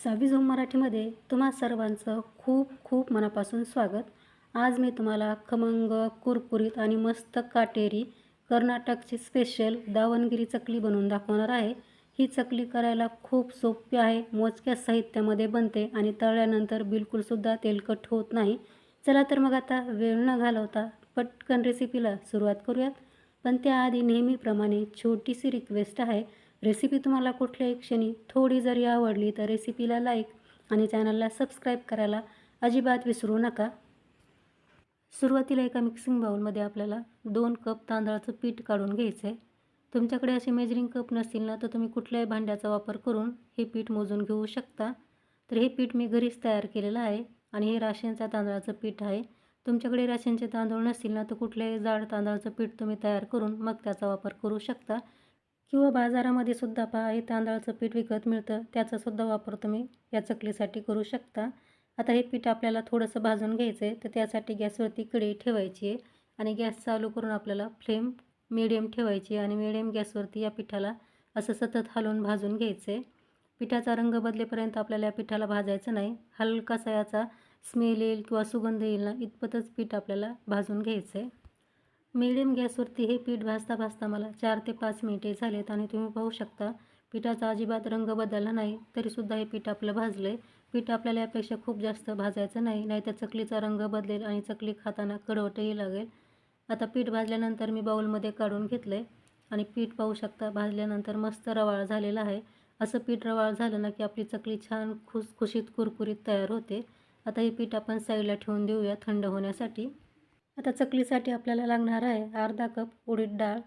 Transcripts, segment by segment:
सावी zone मराठीमध्ये तुम्हा सर्वांचं खूप खूप मनापासून स्वागत. आज मी तुम्हाला खमंग, कुरकुरीत आणि मस्त काटेरी कर्नाटकची स्पेशल दावणगिरी चकली बनवून दाखवणार आहे. ही चकली करायला खूप सोपी आहे, मोजक्या साहित्यामध्ये बनते आणि तळल्यानंतर बिलकुलसुद्धा तेलकट होत नाही. चला तर मग आता वेळ न घालवता पटकन रेसिपीला सुरुवात करूयात. पण त्याआधी नेहमीप्रमाणे छोटीशी रिक्वेस्ट आहे. रेसिपी तुम्हाला कुठल्याही क्षणी थोडी जरी आवडली तर रेसिपीला लाईक आणि चॅनलला सबस्क्राईब करायला अजिबात विसरू नका. सुरुवातीला एका मिक्सिंग बाउलमध्ये आपल्याला 2 कप तांदळाचं पीठ काढून घ्यायचं आहे. तुमच्याकडे असे मेजरिंग कप नसतील ना तर तुम्ही कुठल्याही भांड्याचा वापर करून हे पीठ मोजून घेऊ शकता. तर हे पीठ मी घरीच तयार केलेलं आहे आणि हे राशनच्या तांदळाचं पीठ आहे. तुमच्याकडे राशनचे तांदूळ नसतील ना तर कुठल्याही जाड तांदळाचं पीठ तुम्ही तयार करून मग त्याचा वापर करू शकता. किंवा बाजारामध्ये सुद्धा पहा हे तांदळाचं पीठ विकत मिळतं, त्याचासुद्धा वापर तुम्ही या चकलीसाठी करू शकता. आता हे पीठ आपल्याला थोडंसं भाजून घ्यायचं आहे, तर त्यासाठी गॅसवरती कढई ठेवायची आहे आणि गॅस चालू करून आपल्याला फ्लेम मिडियम ठेवायची आणि मिडियम गॅसवरती या पिठाला असं सतत हलवून भाजून घ्यायचं आहे. पिठाचा रंग बदलेपर्यंत आपल्याला या पिठाला भाजायचं नाही. हलकासा याचा स्मेल येईल किंवा सुगंध येईल ना इतपतच पीठ आपल्याला भाजून घ्यायचं आहे. मीडियम गॅसवरती हे पीठ भाजता भाजता मला 4 ते 5 मिनिटे झालेत आणि तुम्ही पाहू शकता पिठाचा अजिबात रंग बदलला नाही, तरीसुद्धा हे पीठ आपलं भाजलं आहे. पीठ आपल्याला यापेक्षा खूप जास्त भाजायचं नाही, नाहीतर चकलीचा रंग बदलेल आणि चकली खाताना कडवटही लागेल. आता पीठ भाजल्यानंतर मी बाउलमध्ये काढून घेतलं आहे आणि पीठ पाहू शकता भाजल्यानंतर मस्त रवाळ झालेलं आहे. असं पीठ रवाळ झालं ना की आपली चकली छान खुसखुशीत कुरकुरीत तयार होते. आता हे पीठ आपण साईडला ठेवून देऊया थंड होण्यासाठी. आता चकलीसाठी आपल्याला लागणार आहे अर्धा कप उडीद डाळ.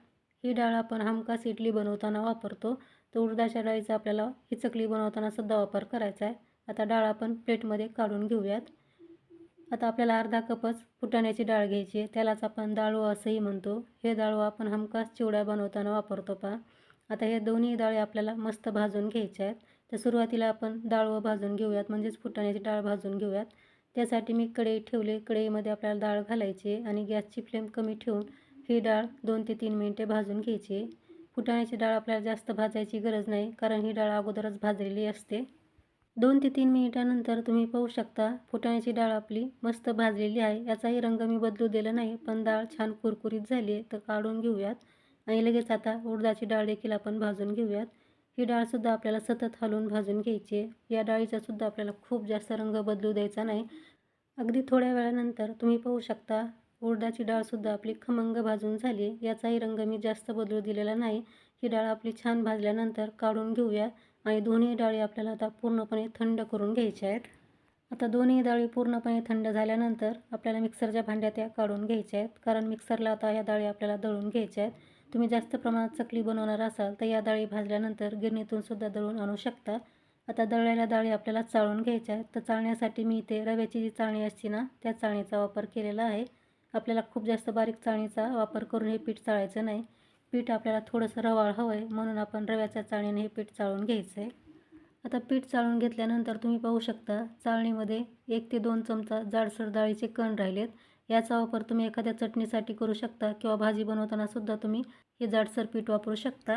ही डाळ आपण हमखास इडली बनवताना वापरतो. तर उडदाच्या डाळीचा आपल्याला ही चकली बनवताना सुद्धा वापर करायचा आहे. आता डाळ आपण प्लेटमध्ये काढून घेऊयात. आता आपल्याला अर्धा कपच फुटाण्याची डाळ घ्यायची आहे, त्यालाच आपण डाळू असंही म्हणतो. हे डाळू आपण हमखास चिवडा बनवताना वापरतो पहा. आता हे दोन्ही डाळी आपल्याला मस्त भाजून घ्यायच्या आहेत. तर सुरुवातीला आपण डाळ भाजून घेऊयात, म्हणजेच फुटाण्याची डाळ भाजून घेऊयात. त्यासाठी मी कढई ठेवली. कढईमध्ये आपल्याला डाळ घालायची आहे आणि गॅसची फ्लेम कमी ठेवून ही डाळ 2 ते 3 मिनिटे भाजून घ्यायची आहे. फुटाण्याची डाळ आपल्याला जास्त भाजायची गरज नाही, कारण ही डाळ अगोदरच भाजलेली असते. 2 ते 3 मिनिटानंतर तुम्ही पाहू शकता फुटाण्याची डाळ आपली मस्त भाजलेली आहे. याचाही रंग मी बदलू दिला नाही, पण डाळ छान कुरकुरीत झाली आहे. तर काढून घेऊयात आणि लगेच आता उडदाची डाळ देखील आपण भाजून घेऊयात. ही डाळसुद्धा आपल्याला सतत हलवून भाजून घ्यायची आहे. या डाळीचासुद्धा आपल्याला खूप जास्त रंग बदलू द्यायचा नाही. अगदी थोड्या वेळानंतर तुम्ही पाहू शकता उडदाची डाळसुद्धा आपली खमंग भाजून झाली. याचाही रंग मी जास्त बदलू दिलेला नाही. ही डाळ आपली छान भाजल्यानंतर काढून घेऊया आणि दोन्ही डाळी आपल्याला आता पूर्णपणे थंड करून घ्यायच्या आहेत. आता दोन्ही डाळी पूर्णपणे थंड झाल्यानंतर आपल्याला मिक्सरच्या भांड्यात या काढून घ्यायच्या आहेत, कारण मिक्सरला आता या डाळी आपल्याला दळून घ्यायच्या आहेत. तुम्ही जास्त प्रमाणात चकली बनवणार असाल तर या डाळी भाजल्यानंतर गिरणीतून सुद्धा दळून आणू शकता. आता दळलेल्या डाळी आपल्याला चाळून घ्यायच्या आहेत. तर चाळण्यासाठी मी इथे रव्याची जी चाळणी असते ना त्या चाळणीचा वापर केलेला आहे. आपल्याला खूप जास्त बारीक चाळणीचा वापर करून हे पीठ चाळायचं नाही. पीठ आपल्याला थोडंसं रवाळ हवं आहे, म्हणून आपण रव्याच्या चाळणीने हे पीठ चाळून घ्यायचं आहे. आता पीठ चाळून घेतल्यानंतर तुम्ही पाहू शकता चाळणीमध्ये 1 ते 2 चमचा जाडसर डाळीचे कण राहिलेत. याचा वापर तुम्ही एखाद्या चटणीसाठी करू शकता किंवा भाजी बनवताना सुद्धा तुम्ही हे जाडसर पीठ वापरू शकता.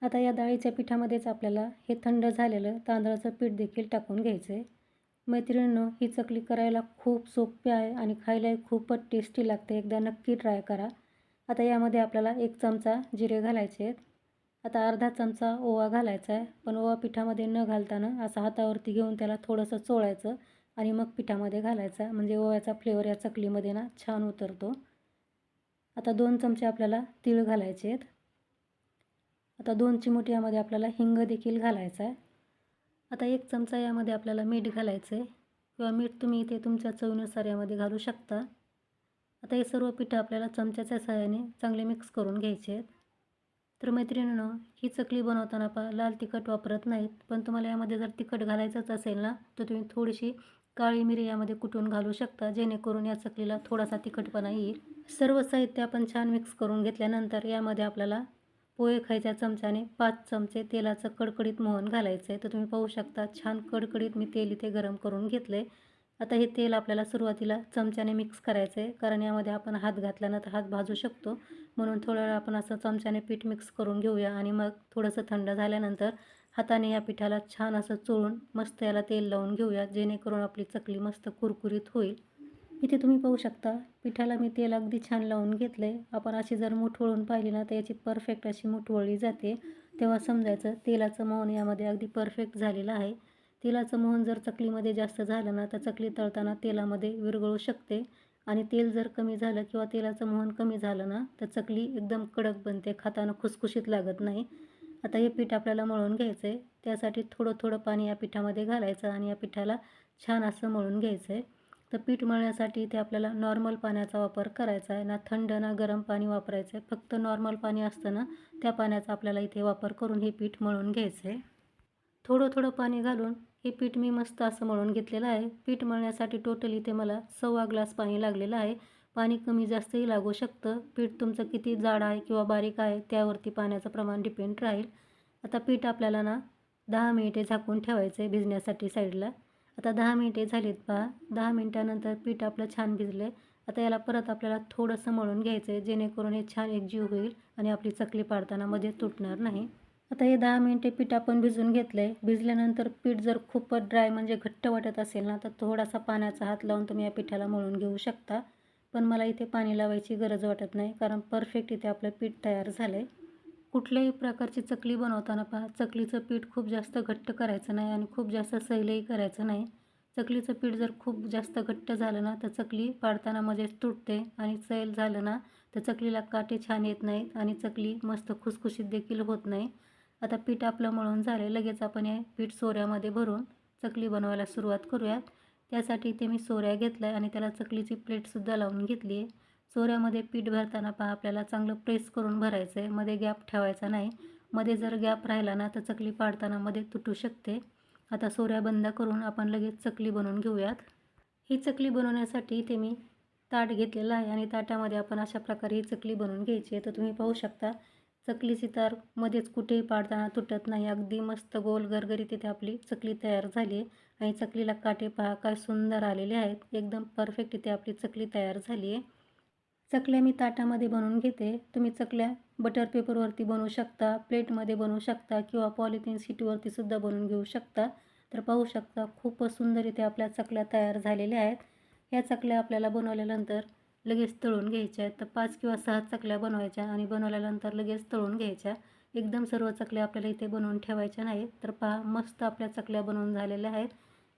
आता या डाळीच्या पिठामध्येच आपल्याला हे थंड झालेलं तांदळाचं पीठ देखील टाकून घ्यायचं आहे. मैत्रिणींनो, ही चकली करायला खूप सोपी आहे आणि खायलाही खूपच टेस्टी लागते. एकदा नक्की ट्राय करा. आता यामध्ये आपल्याला 1 चमचा जिरे घालायचे आहेत. आता अर्धा चमचा ओवा घालायचा आहे, पण ओवा पिठामध्ये न घालताना असं हातावरती घेऊन त्याला थोडंसं चोळायचं आणि मग पिठामध्ये घालायचा, म्हणजे ओव्याचा फ्लेवर या चकलीमध्ये ना छान उतरतो. आता 2 चमचे आपल्याला तीळ घालायचे आहेत. आता 2 चिमूट यामध्ये आपल्याला हिंग देखील घालायचा आहे. आता 1 चमचा यामध्ये आपल्याला मीठ घालायचं आहे किंवा मीठ तुम्ही इथे तुमच्या चवीनुसार यामध्ये घालू शकता. आता हे सर्व पीठ आपल्याला चमच्याच्या सहाय्याने चांगले मिक्स करून घ्यायचे आहेत. तर मैत्रिणींनो, ही चकली बनवताना लाल तिखट वापरत नाहीत, पण तुम्हाला यामध्ये जर तिखट घालायचंच असेल ना तर तुम्ही थोडीशी काळी मिरी यामध्ये कुटून घालू शकता, जेणेकरून या चकलीला थोडासा तिखटपणा येईल. सर्व साहित्य आपण छान मिक्स करून घेतल्यानंतर यामध्ये आपल्याला पोहे खायच्या चमच्याने 5 चमचे तेलाचं कडकडीत मोहन घालायचं आहे. तर तुम्ही पाहू शकता छान कडकडीत मी तेल इथे गरम करून घेतलं आहे. आता हे तेल आपल्याला सुरुवातीला चमच्याने मिक्स करायचं आहे, कारण यामध्ये आपण हात घातल्यानं तर हात भाजू शकतो. म्हणून थोड्या वेळ आपण असं चमच्याने पीठ मिक्स करून घेऊया आणि मग थोडंसं थंड झाल्यानंतर हाताने या पिठाला छान असं चोळून मस्त याला तेल लावून घेऊया, जेणेकरून आपली चकली मस्त कुरकुरीत होईल. इथे तुम्ही पाहू शकता पिठाला मी तेल अगदी छान लावून घेतलं आहे. आपण अशी जर मूठ वळून पाहिली ना तर याची परफेक्ट अशी मूठ वळली जाते. तेव्हा समजायचं तेलाचं मोहन यामध्ये अगदी परफेक्ट झालेलं आहे. तेलाचं मोहन जर चकलीमध्ये जास्त झालं ना तर चकली तळताना तेलामध्ये विरघळू शकते आणि तेल जर कमी झालं किंवा तेलाचं मोहन कमी झालं ना तर चकली एकदम कडक बनते, खाताना खुसखुशीत लागत नाही. आता हे पीठ आपल्याला मळून घ्यायचं आहे. त्यासाठी थोडं थोडं पाणी या पिठामध्ये घालायचं आणि या पिठाला छान असं मळून घ्यायचं आहे. तर पीठ मळण्यासाठी इथे आपल्याला नॉर्मल पाण्याचा वापर करायचा आहे, ना थंड ना गरम पाणी वापरायचं आहे. फक्त नॉर्मल पाणी असतं ना त्या पाण्याचा आपल्याला इथे वापर करून हे पीठ मळून घ्यायचं आहे. थोडं थोडं पाणी घालून हे पीठ मी मस्त असं मळून घेतलेलं आहे. पीठ मळण्यासाठी टोटल इथे मला 1.25 ग्लास पाणी लागलेलं आहे. पाणी कमी जास्तही लागू शकतं. पीठ तुमचं किती जाड आहे किंवा बारीक आहे त्यावरती पाण्याचं प्रमाण डिपेंड राहील. आता पीठ आपल्याला ना 10 मिनिटे झाकून ठेवायचं आहे भिजण्यासाठी साईडला. आता 10 मिनिटे झालीत पहा. 10 मिनिटानंतर पीठ आपलं छान भिजलं आहे. आता याला परत आपल्याला थोडंसं मळून घ्यायचं आहे, जेणेकरून हे छान एकजीव होईल आणि आपली चकली पाडताना मध्ये तुटणार नाही. आता हे 10 मिनिटे पीठ आपण भिजवून घेतलं आहे. भिजल्यानंतर पीठ जर खूपच ड्राय म्हणजे घट्ट वाटत असेल ना तर थोडासा पाण्याचा हात लावून तुम्ही या पिठाला मळून घेऊ शकता. पण मला इथे पाणी लावायची गरज वाटत नाही, कारण परफेक्ट इथे आपलं पीठ तयार झालं आहे. कुठल्याही प्रकारची चकली बनवताना पहा, चकलीचं पीठ खूप जास्त घट्ट करायचं नाही आणि खूप जास्त सैलही करायचं नाही. चकलीचं पीठ जर खूप जास्त घट्ट झालं ना तर चकली पाडताना मध्येच तुटते आणि सैल झालं ना तर चकलीला काटे छान येत नाहीत आणि चकली मस्त खुसखुशीत देखील होत नाही. आता पीठ आपलं मळून झालं. लगेच आपण हे पीठ सोऱ्यामध्ये भरून चकली बनवायला सुरुवात करूयात. त्यासाठी इथे मी सोऱ्या घेतला आहे आणि त्याला चकलीची प्लेटसुद्धा लावून घेतली आहे. सोऱ्यामध्ये पीठ भरताना पहा आपल्याला चांगलं प्रेस करून भरायचं आहे, मध्ये गॅप ठेवायचा नाही. मध्ये जर गॅप राहिला ना तर चकली पाडताना मध्ये तुटू शकते. आता सोऱ्या बंद करून आपण लगेच चकली बनवून घेऊयात. ही चकली बनवण्यासाठी इथे मी ताट घेतलेलं आहे आणि ताटामध्ये आपण अशा प्रकारे ही चकली बनवून घ्यायची आहे. तर तुम्ही पाहू शकता चकलीची तार मध्येच कुठेही पाडताना तुटत नाही. अगदी मस्त गोल गरगरीत इथे आपली चकली तयार झाली आहे आणि चकलीला काटे पहा काय सुंदर आलेले आहेत. एकदम परफेक्ट इथे आपली चकली तयार झाली आहे. चकल्या मी ताटामध्ये बनवून घेते. तुम्ही चकल्या बटर पेपरवरती बनवू शकता, प्लेटमध्ये बनवू शकता किंवा पॉलिथिन शीटवरती सुद्धा बनवून घेऊ शकता. तर पाहू शकता खूपच सुंदर इथे आपल्या चकल्या तयार झालेल्या आहेत. ह्या चकल्या आपल्याला बनवल्यानंतर लगेच तळून घ्यायच्या आहेत. तर 5 किंवा 6 चकल्या बनवायच्या आणि बनवल्यानंतर लगेच तळून घ्यायच्या. एकदम सर्व चकल्या आपल्याला इथे बनवून ठेवायच्या नाहीत. तर पहा मस्त आपल्या चकल्या बनवून झालेल्या आहेत.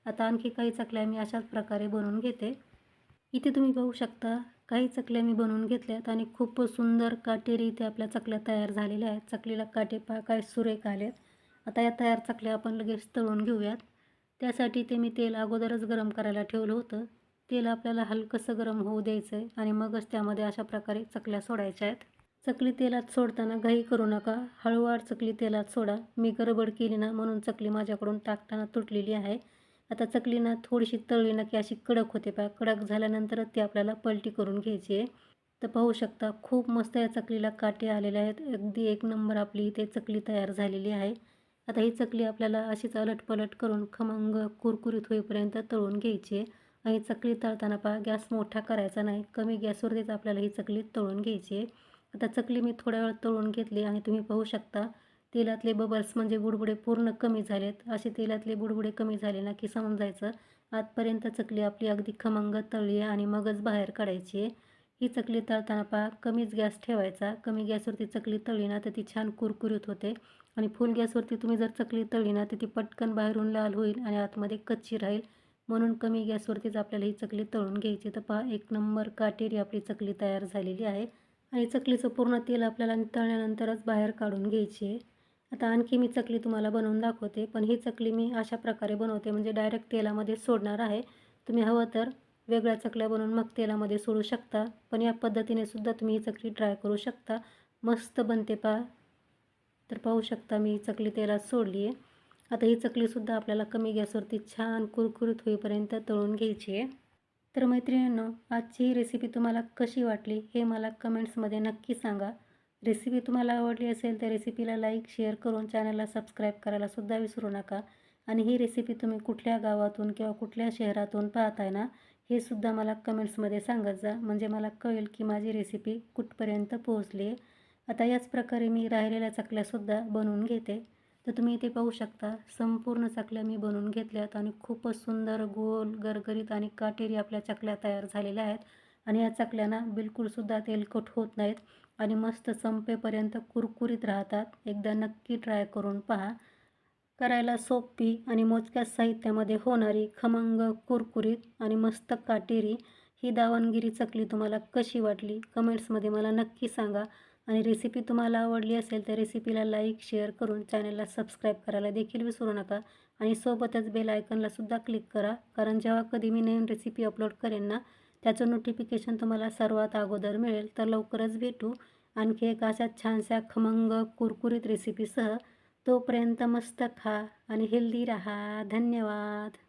आता आणखी काही चकल्या मी अशाच प्रकारे बनवून घेते. इथे तुम्ही पाहू शकता काही चकल्या मी बनवून घेतल्यात आणि खूपच सुंदर काटेरी इथे आपल्या चकल्या तयार झालेल्या आहेत. चकलीला काटे पहा काय सुरेख आलेत. आता या तयार चकल्या आपण लगेच तळून घेऊयात. त्यासाठी ते मी तेल अगोदरच गरम करायला ठेवलं होतं. तेल आपल्याला हलकंसं गरम होऊ द्यायचं आहे आणि मगच त्यामध्ये अशा प्रकारे चकल्या सोडायच्या आहेत. चकली तेलात सोडताना घाई करू नका, हळूवार चकली तेलात सोडा. मी गडबड केली ना म्हणून चकली माझ्याकडून टाकताना तुटलेली आहे. आता चकली ना थोडीशी तळली ना की अशी कडक होते पहा. कडक झाल्यानंतरच ती आपल्याला पलटी करून घ्यायची आहे. तर पाहू शकता खूप मस्त या चकलीला काटे आलेले आहेत. अगदी एक नंबर आपली इथे चकली तयार झालेली आहे. आता ही चकली आपल्याला अशीच अलटपलट करून खमंग कुरकुरीत होईपर्यंत तळून घ्यायची आहे. आणि चकली तळताना पहा गॅस मोठा करायचा नाही, कमी गॅसवरतीच आपल्याला ही चकली तळून घ्यायची आहे. आता चकली मी थोड्या वेळ तळून घेतली आणि तुम्ही पाहू शकता तेलातले बबल्स म्हणजे बुडबुडे पूर्ण कमी झालेत. असे तेलातले बुडबुडे कमी झाले ना की समजायचं आतपर्यंत चकली आपली अगदी खमंग तळली आहे आणि मगच बाहेर काढायची आहे. ही चकली तळताना पहा कमीच गॅस ठेवायचा. कमी गॅसवरती चकली तळली ना तर ती छान कुरकुरीत होते आणि फुल गॅसवरती तुम्ही जर चकली तळली ना तर ती पटकन बाहेरून लाल होईल आणि आतमध्ये कच्ची राहील. म्हणून कमी गॅसवरतीच आपल्याला ही चकली तळून घ्यायची. तर पहा एक नंबर काटेरी आपली चकली तयार झालेली आहे आणि चकलीचं पूर्ण तेल आपल्याला तळल्यानंतरच बाहेर काढून घ्यायची आहे. आता आणखी मी चकली तुम्हाला बनवून दाखवते, पण ही चकली मी अशा प्रकारे बनवते म्हणजे डायरेक्ट तेलामध्ये सोडणार आहे. तुम्ही हवं तर वेगळ्या चकल्या बनवून मग तेलामध्ये सोडू शकता, पण या पद्धतीने सुद्धा तुम्ही ही चकली ट्राय करू शकता. मस्त बनते पहा. तर पाहू शकता मी ही चकली तेलात सोडली आहे. आता ही चकलीसुद्धा आपल्याला कमी गॅसवरती छान कुरकुरीत होईपर्यंत तळून घ्यायची आहे. तर मैत्रिणींनो आजची ही रेसिपी तुम्हाला कशी वाटली हे मला कमेंट्समध्ये नक्की सांगा. रेसिपी तुम्हाला आवडली असेल तर रेसिपीला लाईक शेअर करून चॅनलला सबस्क्राईब करायला सुद्धा विसरू नका. आणि ही रेसिपी तुम्ही कुठल्या गावातून किंवा कुठल्या शहरातून पाहताय ना हे सुद्धा मला कमेंट्समध्ये सांगत जा, म्हणजे मला कळेल की माझी रेसिपी कुठपर्यंत पोहोचली आहे. आता याच प्रकारे मी राहिलेल्या चकल्यासुद्धा बनवून घेते. तर तुम्ही इथे पाहू शकता संपूर्ण चकल्या मी बनवून घेतल्यात आणि खूपच सुंदर गोल गरगरीत आणि काटेरी आपल्या चकल्या तयार झालेल्या आहेत. आणि या चकल्यांना बिलकुलसुद्धा तेलकट होत नाहीत आणि मस्त संपेपर्यंत कुरकुरीत राहतात. एकदा नक्की ट्राय करून पहा. करायला सोपी आणि मोजक्याच साहित्यामध्ये होणारी खमंग कुरकुरीत आणि मस्त काटेरी ही दावणगिरी चकली तुम्हाला कशी वाटली कमेंट्समध्ये मला नक्की सांगा. आणि रेसिपी तुम्हाला आवडली असेल तर रेसिपीला लाईक शेअर करून चॅनलला सबस्क्राईब करायला देखील विसरू नका. आणि सोबतच बेल आयकनलासुद्धा क्लिक करा, कारण जेव्हा कधी मी नवीन रेसिपी अपलोड करेन ना त्याचं नोटिफिकेशन तुम्हाला सर्वात अगोदर मिळेल. तर लवकरच भेटू आणखी एक अशा छानशा खमंग कुरकुरीत रेसिपीसह. तोपर्यंत मस्त खा आणि हेल्दी राहा. धन्यवाद.